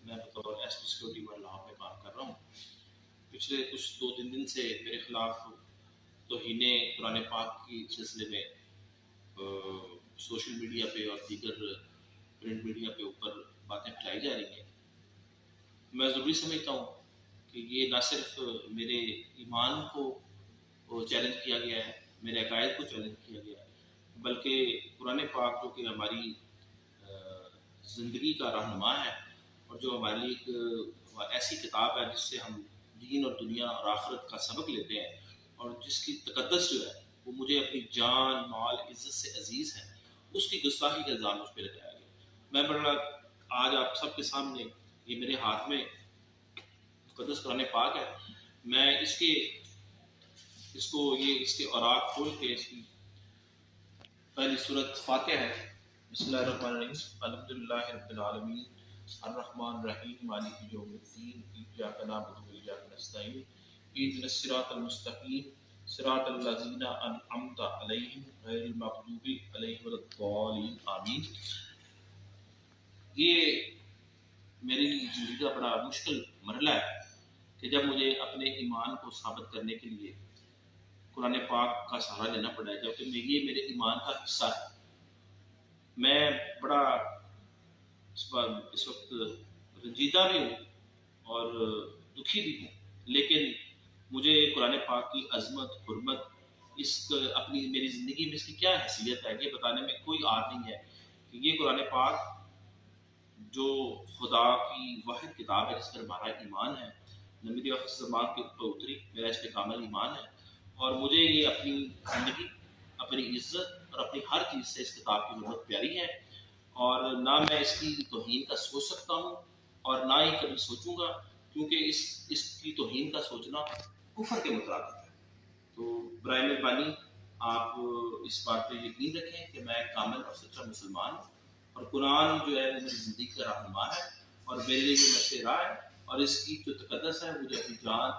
میں بطور S P security ور لاہور میں کام کر رہا ہوں۔ پچھلے کچھ 2-3 دن سے میرے خلاف توہین قرآن پاک کی سلسلے میں سوشل میڈیا پہ اور دیگر پرنٹ میڈیا پہ اوپر باتیں پھیلائی جا رہی ہیں۔ میں ضروری سمجھتا ہوں کہ یہ نہ صرف میرے ایمان کو چیلنج کیا گیا ہے، میرے عقائد کو چیلنج کیا گیا ہے، بلکہ قرآن پاک جو کہ ہماری زندگی کا رہنما ہے اور جو ہمارے لیے ایک ایسی کتاب ہے جس سے ہم دین اور دنیا اور آخرت کا سبق لیتے ہیں، اور جس کی تقدس جو ہے وہ مجھے اپنی جان مال عزت سے عزیز ہے، اس کی گستاخی کا الزام مجھ پہ لگایا گیا۔ میں بڑا آج آپ سب کے سامنے، یہ میرے ہاتھ میں مقدس قرآن پاک ہے، میں اس کے اوراق کھول کے اس کی پہلی سورت فاتحہ ہے۔ بسم اللہ الرحمن الرحیم، الحمدللہ رب العالمین الرحمن الرحیم مالک یوم الدین، ایاک نعبد و ایاک نستعین، اہدنا الصراط المستقیم صراط الذین انعمت علیہم غیر المغضوب علیہم ولا الضالین آمین۔ یہ میری زندگی کا بڑا مشکل مرحلہ ہے کہ جب مجھے اپنے ایمان کو ثابت کرنے کے لیے قرآن پاک کا سہارا لینا پڑا ہے، جبکہ یہ میرے ایمان کا حصہ ہے۔ میں بڑا اس وقت رنجیدہ بھی ہوں اور دکھی بھی ہوں، لیکن مجھے قرآن پاک کی عظمت، حرمت، میری زندگی میں اس کی کیا حیثیت ہے، یہ بتانے میں کوئی آر نہیں ہے کہ یہ قرآن پاک جو خدا کی واحد کتاب ہے جس پر ہمارا ایمان ہے، نبی وقت زمان کے اوپر اتری، میرا اس پہ کامل ایمان ہے، اور مجھے یہ اپنی زندگی، اپنی عزت اور اپنی ہر چیز سے اس کتاب کی حرمت پیاری ہے، اور نہ میں اس کی توہین کا سوچ سکتا ہوں اور نہ ہی کبھی سوچوں گا، کیونکہ اس کی توہین کا سوچنا کفر کے مترادف ہے۔ تو برائے مہربانی آپ اس بات پہ یقین رکھیں کہ میں کامل اور سچا مسلمان ہوں، اور قرآن جو ہے وہ میری زندگی کا رہنما ہے اور میرے لیے یہ مشورہ ہے، اور اس کی جو تقدس ہے مجھے اپنی جان